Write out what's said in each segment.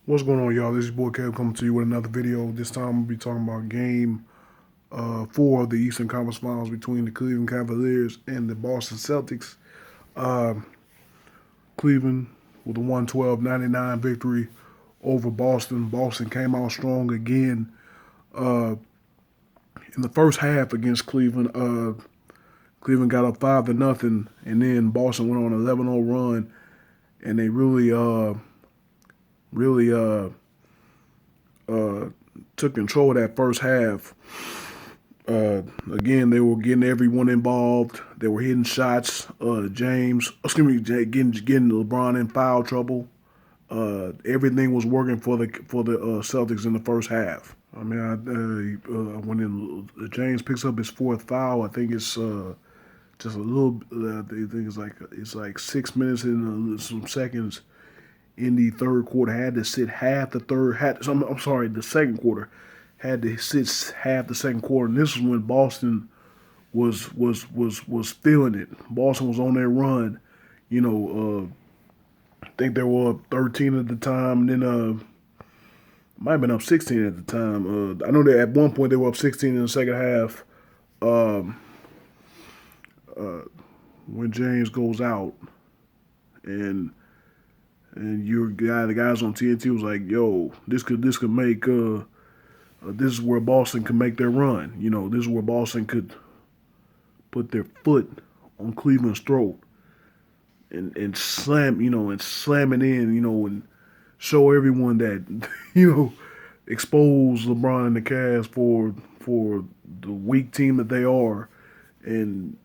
What's going on, y'all? This is your boy Kev coming to you with another video. This time we'll be talking about game 4 of the Eastern Conference Finals between the Cleveland Cavaliers and the Boston Celtics. Uh, Cleveland with a 112-99 victory over Boston. Boston came out strong again in the first half against Cleveland. Cleveland got up 5-0, and then Boston went on an 11-0 run, and they really took control of that first half. Again, they were getting everyone involved. They were hitting shots. Getting LeBron in foul trouble. Everything was working for the Celtics in the first half. I mean, when James picks up his fourth foul, I think it's just a little. I think it's like 6 minutes and some seconds in the third quarter. Had to sit half the third. I'm sorry, the second quarter. Had to sit half the second quarter, and this is when Boston was feeling it. Boston was on their run. I think they were up 13 at the time, and then might have been up 16 at the time. I know that at one point they were up 16 in the second half. When James goes out, and the guys on TNT was like, "Yo, this could make this is where Boston can make their run. This is where Boston could put their foot on Cleveland's throat and slam it in, and show everyone that expose LeBron and the Cavs for the weak team that they are." And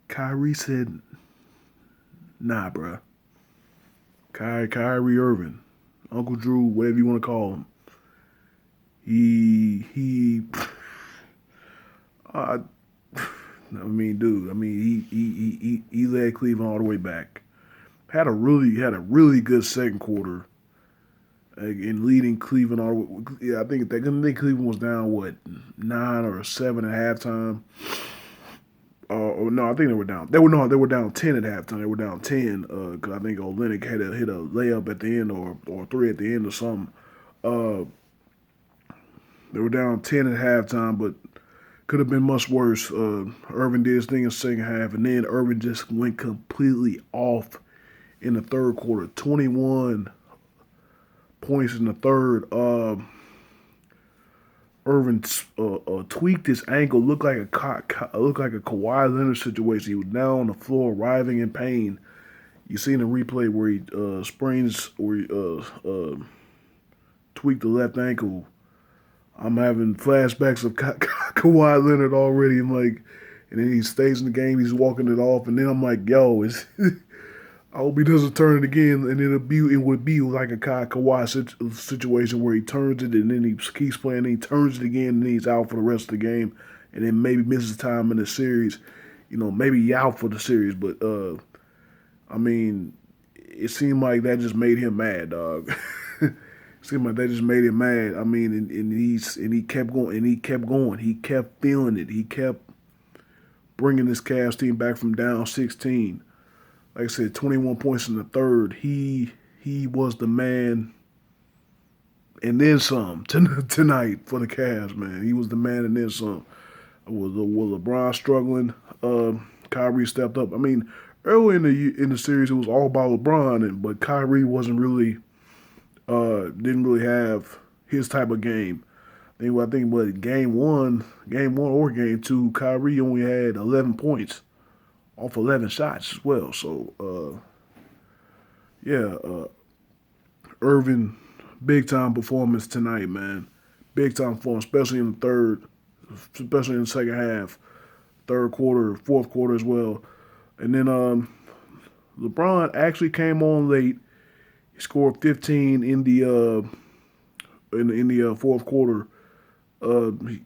Kyrie said, "Nah, bruh. Kyrie Irving, Uncle Drew, whatever you want to call him. He. I mean, dude. I mean, he led Cleveland all the way back. Had a really good second quarter, in leading Cleveland all the way. Yeah, I think Cleveland was down 9 or 7 at halftime. Or no, I think they were down. They were down 10 at halftime. They were down 10 because I think Olynyk had hit a layup at the end or three at the end or something. Uh, they were down 10 at halftime, but could have been much worse. Irvin did his thing in the second half, and then Irvin just went completely off in the third quarter. 21 points in the third. Irvin tweaked his ankle. Looked like a Kawhi Leonard situation. He was down on the floor, writhing in pain. You seen the replay where he tweaked the left ankle. I'm having flashbacks of Kawhi Leonard already. And then he stays in the game. He's walking it off, and then I'm like, yo, I hope he doesn't turn it again, and it would be like a Kawhi situation where he turns it and then he keeps playing, and he turns it again, and then he's out for the rest of the game, and then maybe misses time in the series. Maybe he out for the series, but I mean, it seemed like that just made him mad, dog. It seemed like that just made him mad. I mean, and he kept going, and he kept going. He kept feeling it. He kept bringing this Cavs team back from down 16. Like I said, 21 points in the third. He was the man, and then some tonight for the Cavs, man. He was the man, and then some. Was LeBron struggling? Kyrie stepped up. I mean, early in the series, it was all about LeBron, but Kyrie wasn't really didn't really have his type of game. I think what game one or game two, Kyrie only had 11 points off 11 shots as well. So, Irvin, big time performance tonight, man. Big time performance, especially in the third, especially in the second half, third quarter, fourth quarter as well. And then LeBron actually came on late. He scored 15 in the fourth quarter.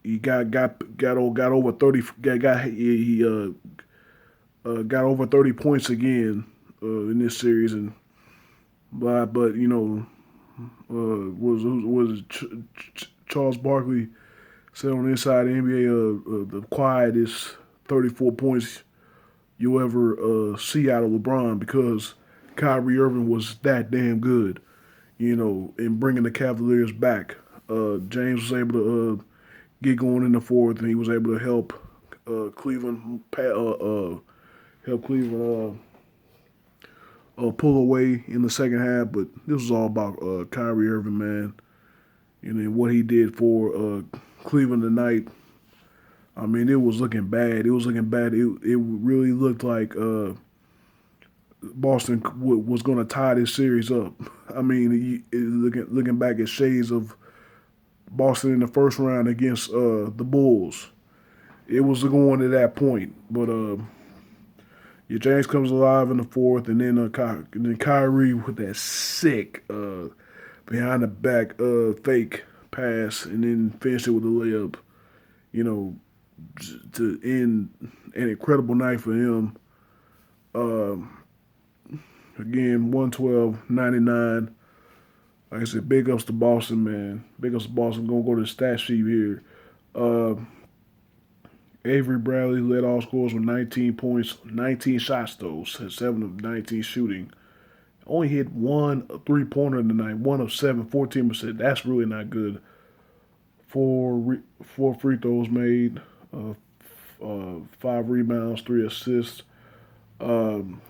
He got over 30. Got over 30 points again in this series, and but was Charles Barkley said on the inside of the NBA, the quietest 34 points you'll ever see out of LeBron, because Kyrie Irving was that damn good, in bringing the Cavaliers back. James was able to get going in the fourth, and he was able to Cleveland help Cleveland pull away in the second half. But this was all about Kyrie Irving, man, and then what he did for Cleveland tonight. I mean, it was looking bad. It was looking bad. It really looked like Boston was going to tie this series up. I mean, looking back at shades of Boston in the first round against the Bulls, it was going to that point. But James comes alive in the fourth, and then Kyrie with that sick behind the back fake pass, and then finished it with a layup. You know, to end an incredible night for him. Again, 112-99. Like I said, big ups to Boston, man. Big ups to Boston. Gonna go to the stat sheet here. Uh, Avery Bradley led all scorers with 19 points, 19 shots though, 7 of 19 shooting. Only hit one three-pointer tonight, 1 of 7, 14%. That's really not good. Four free throws made, 5 rebounds, 3 assists. Um,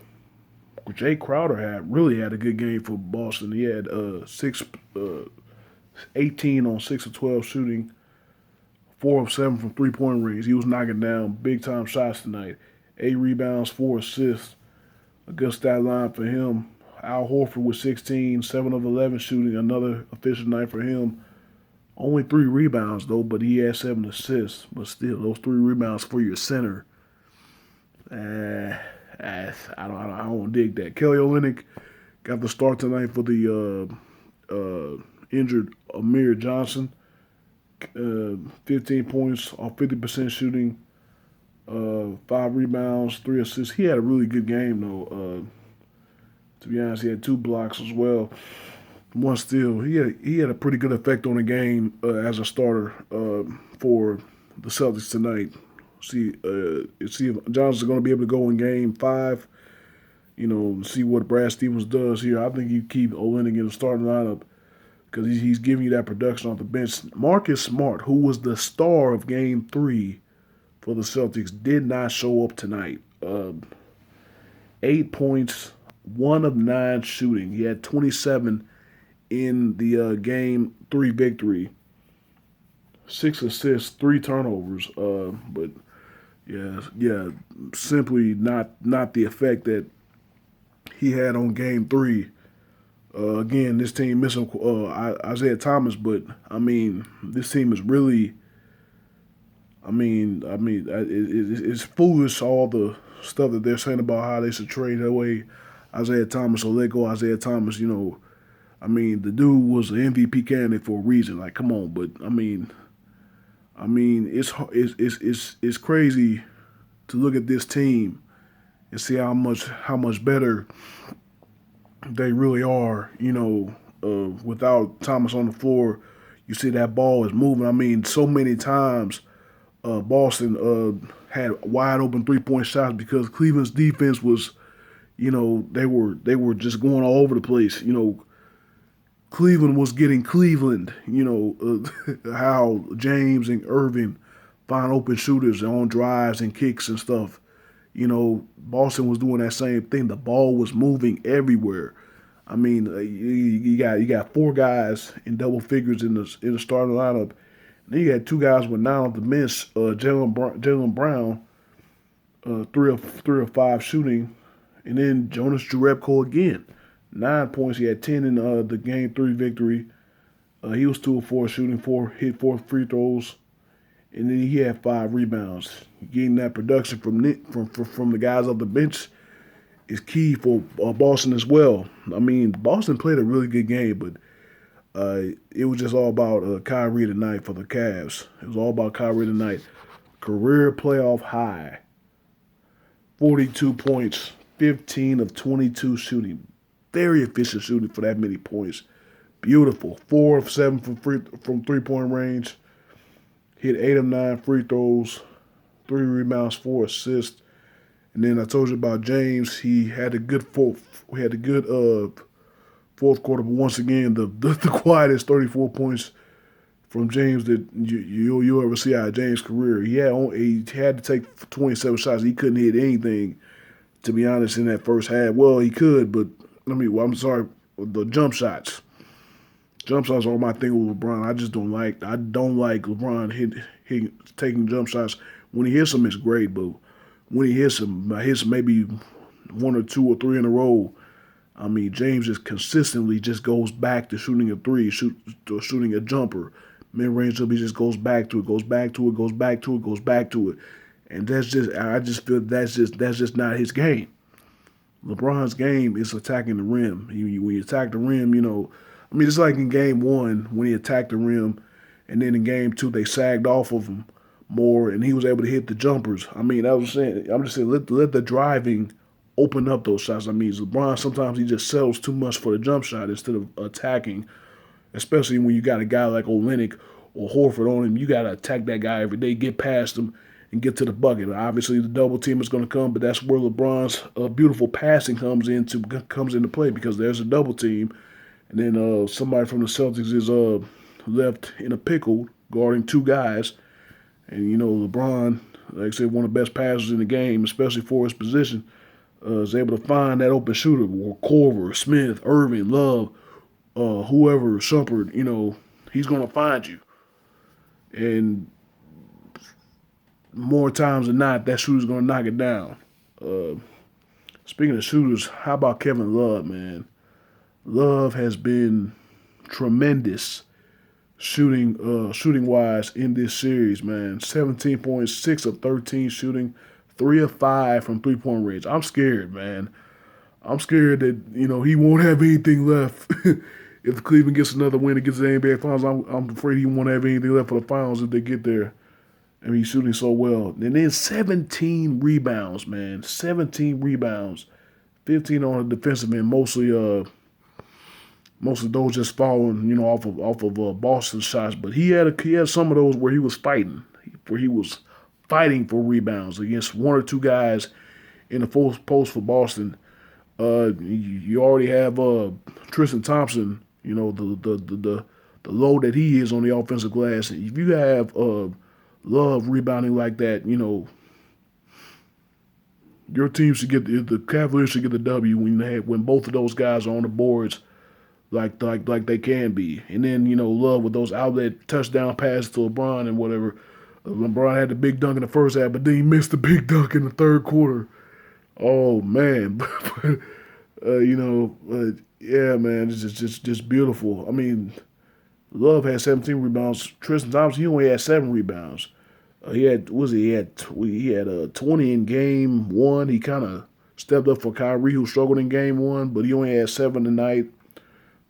Jay Crowder really had a good game for Boston. He had 18 on 6 of 12 shooting, 4 of 7 from 3-point range. He was knocking down big time shots tonight. 8 rebounds, 4 assists. A good stat line for him. Al Horford with 16, 7 of 11 shooting. Another efficient night for him. Only 3 rebounds though, but he had 7 assists. But still, those 3 rebounds for your center. I don't dig that. Kelly Olynyk got the start tonight for the injured Amir Johnson. 15 points off 50% shooting, 5 rebounds, 3 assists. He had a really good game though. To be honest, he had 2 blocks as well. One steal. He had a pretty good effect on the game as a starter for the Celtics tonight. See if Johnson's going to be able to go in Game 5. See what Brad Stevens does here. I think you keep Olynyk in the starting lineup because he's giving you that production off the bench. Marcus Smart, who was the star of Game 3 for the Celtics, did not show up tonight. 8 points, 1 of 9 shooting. He had 27 in the Game 3 victory. 6 assists, 3 turnovers. But yeah, simply not the effect that he had on Game 3. Again, this team missing Isaiah Thomas, but I mean, this team is really. It's foolish all the stuff that they're saying about how they should trade away Isaiah Thomas or let go Isaiah Thomas. The dude was an MVP candidate for a reason. Like, come on, but it's crazy to look at this team and see how much better they really are. Without Thomas on the floor, you see that ball is moving. So many times Boston had wide open 3-point shots because Cleveland's defense was, they were just going all over the place. Cleveland was getting Cleveland. How James and Irving find open shooters on drives and kicks and stuff. Boston was doing that same thing. The ball was moving everywhere. You got 4 guys in double figures in the starting lineup. Then you had 2 guys with 9 off the bench. Jaylen Brown, 3 of 5 shooting, and then Jonas Jerebko again. 9 points. He had 10 in the Game 3 victory. He was 2 of 4 shooting, hit 4 free throws, and then he had 5 rebounds. Getting that production from the guys off the bench is key for Boston as well. Boston played a really good game, but it was just all about Kyrie tonight for the Cavs. It was all about Kyrie tonight. Career playoff high. 42 points, 15 of 22 shooting. Very efficient shooting for that many points. Beautiful. 4 of 7 from 3-point range. Hit 8 of 9 free throws. 3 rebounds, 4 assists. And then I told you about James. He had a good fourth. We had a good fourth quarter, but once again, the quietest 34 points from James that you ever see out of James' career. He had to take 27 shots. He couldn't hit anything, to be honest, in that first half. Well, he could, but I'm sorry, the jump shots. Jump shots are my thing with LeBron. I don't like LeBron taking jump shots. When he hits them, it's great, but when he hits maybe one or two or three in a row. I mean, James just consistently just goes back to shooting a three, shooting a jumper, mid range up. He just goes back to it, goes back to it, goes back to it, goes back to it, and I just feel that's just not his game. LeBron's game is attacking the rim. When you attack the rim, it's like in game one when he attacked the rim, and then in game two they sagged off of him more, and he was able to hit the jumpers. I mean, I'm just saying, let the driving open up those shots. I mean, LeBron sometimes he just settles too much for the jump shot instead of attacking, especially when you got a guy like Olynyk or Horford on him. You got to attack that guy every day, get past him, and get to the bucket. Obviously, the double team is going to come, but that's where LeBron's beautiful passing comes into play because there's a double team, and then somebody from the Celtics is left in a pickle guarding two guys, and LeBron, like I said, one of the best passers in the game, especially for his position. Is able to find that open shooter, or Corver, Smith, Irving, Love, whoever, Shumpert, he's going to find you. And more times than not, that shooter's going to knock it down. Speaking of shooters, how about Kevin Love, man? Love has been tremendous shooting wise in this series, man. 17.6 of 13 shooting, 3 of 5 from 3-point range. I'm scared, man. I'm scared that he won't have anything left if Cleveland gets another win against the NBA Finals. I'm afraid he won't have anything left for the finals if they get there. I mean, he's shooting so well. And then 17 rebounds, man. 17 rebounds, 15 on the defensive end, mostly most of those just falling, off of Boston shots. But he had some of those where he was fighting, for rebounds against one or two guys in the post for Boston. You already have Tristan Thompson. The load that he is on the offensive glass. If you have Love rebounding like that, your team should get the Cavaliers should get the W when both of those guys are on the boards like they can be. And then Love with those outlet touchdown passes to LeBron and whatever. LeBron had the big dunk in the first half, but then he missed the big dunk in the third quarter. Oh man, yeah, man, it's just beautiful. I mean, Love had 17 rebounds. Tristan Thompson, he only had 7 rebounds. He had 20 in game one. He kind of stepped up for Kyrie, who struggled in game one, but he only had 7 tonight.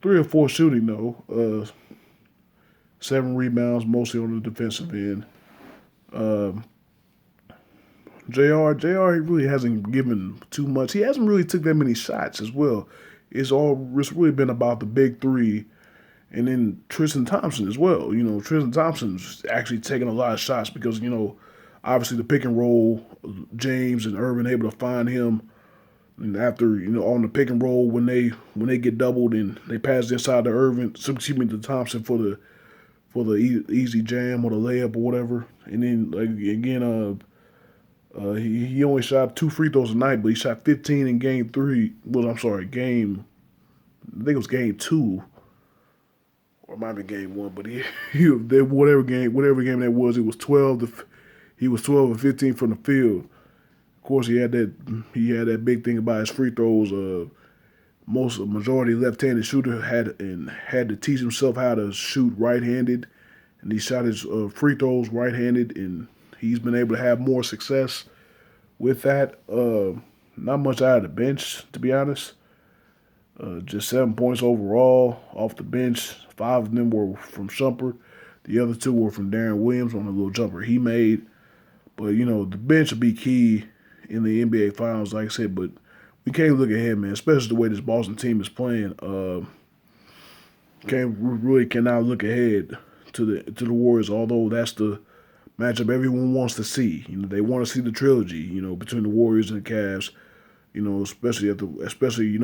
3 or 4 shooting though. 7 rebounds, mostly on the defensive end. JR, he really hasn't given too much. He hasn't really took that many shots as well. It's really been about the big three, and then Tristan Thompson as well. Tristan Thompson's actually taking a lot of shots because obviously the pick and roll, James and Irvin able to find him, and after on the pick and roll when they get doubled and they pass inside to Irvin, to Thompson for the easy jam or the layup or whatever, and then again. He only shot 2 free throws tonight, but he shot 15 in game 3. Well, I'm sorry, I think it was game 2, or it might be game 1. But whatever game that was, it was 12. He was 12 and 15 from the field. Of course, he had that big thing about his free throws. Majority left-handed shooter had to teach himself how to shoot right-handed, and he shot his free throws right-handed, and he's been able to have more success with that. Not much out of the bench, to be honest. Just 7 points overall off the bench. 5 of them were from Shumpert. The other 2 were from Darren Williams on a little jumper he made. But, the bench will be key in the NBA Finals, like I said. But we can't look ahead, man, especially the way this Boston team is playing. Cannot look ahead to the Warriors, although that's the matchup everyone wants to see. You know, they want to see the trilogy. You know, between the Warriors and the Cavs. You know, especially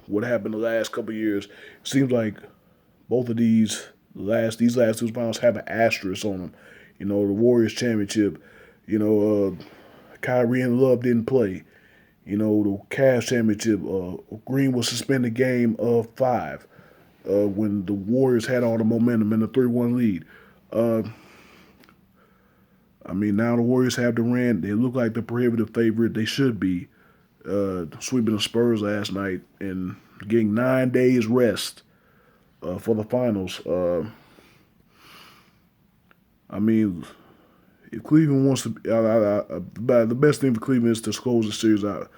what happened the last couple of years. It seems like both of these last two finals have an asterisk on them. You know, the Warriors championship. You know, Kyrie and Love didn't play. You know, the Cavs championship. Green was suspended game of five when the Warriors had all the momentum in the 3-1 lead. Uh, I mean, now the Warriors have Durant. They look like the prohibitive favorite. They should be sweeping the Spurs last night and getting 9 days rest for the finals. I mean, if Cleveland wants to, the best thing for Cleveland is to close the series out.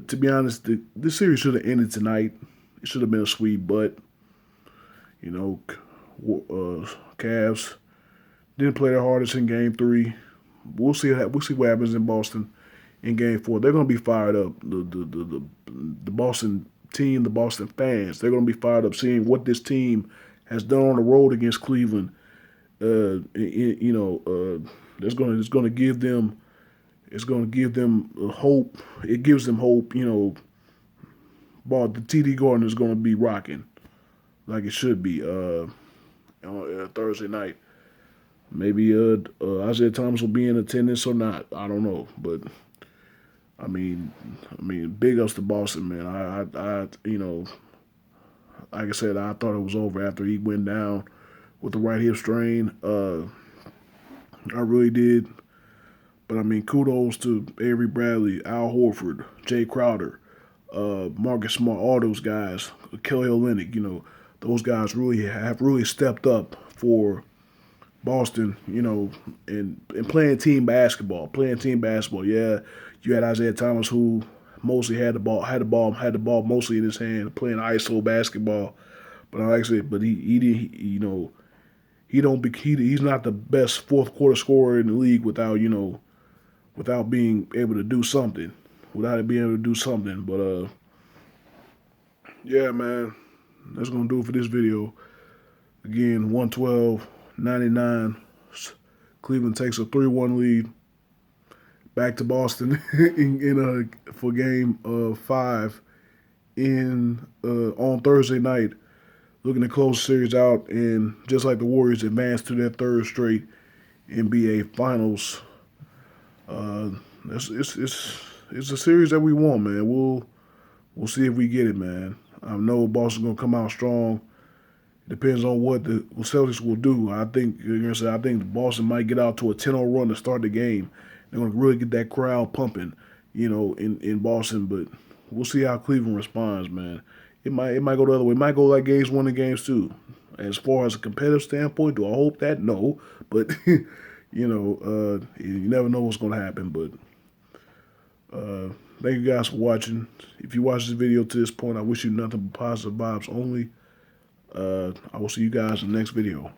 To be honest, this series should have ended tonight. It should have been a sweep, but you know, Cavs didn't play their hardest in Game 3. We'll see what happens in Boston in Game 4. They're going to be fired up. The Boston team, the Boston fans, they're going to be fired up seeing what this team has done on the road against Cleveland. It's going to give them hope. It gives them hope. You know, but the TD Garden is going to be rocking like it should be on Thursday night. Maybe Isaiah Thomas will be in attendance or not. I don't know, but I mean, big ups to Boston, man. Like I said, I thought it was over after he went down with the right hip strain. I really did. But I mean, kudos to Avery Bradley, Al Horford, Jay Crowder, Marcus Smart, all those guys, Kelly Olynyk. You know, those guys have really stepped up for Boston. You know, and playing team basketball. Yeah, you had Isaiah Thomas who mostly had the ball mostly in his hand, playing ISO basketball. But like I said, he did. He's not the best fourth quarter scorer in the league without being able to do something. Without it being able to do something. But yeah, man. That's gonna do it for this video. Again, 112-99. Cleveland takes a 3-1 lead. Back to Boston for game 5 on Thursday night. Looking to close the series out and just like the Warriors advance to their third straight NBA Finals. It's a series that we want, man. We'll see if we get it, man. I know Boston's gonna come out strong. It depends on what the Celtics will do. I think Boston might get out to a 10-0 run to start the game. They're gonna really get that crowd pumping, in Boston. But we'll see how Cleveland responds, man. It might go the other way. It might go like games 1 and games 2. As far as a competitive standpoint, do I hope that? No, but you never know what's gonna happen. But thank you guys for watching. If you watched this video to this point, I wish you nothing but positive vibes only. I will see you guys in the next video.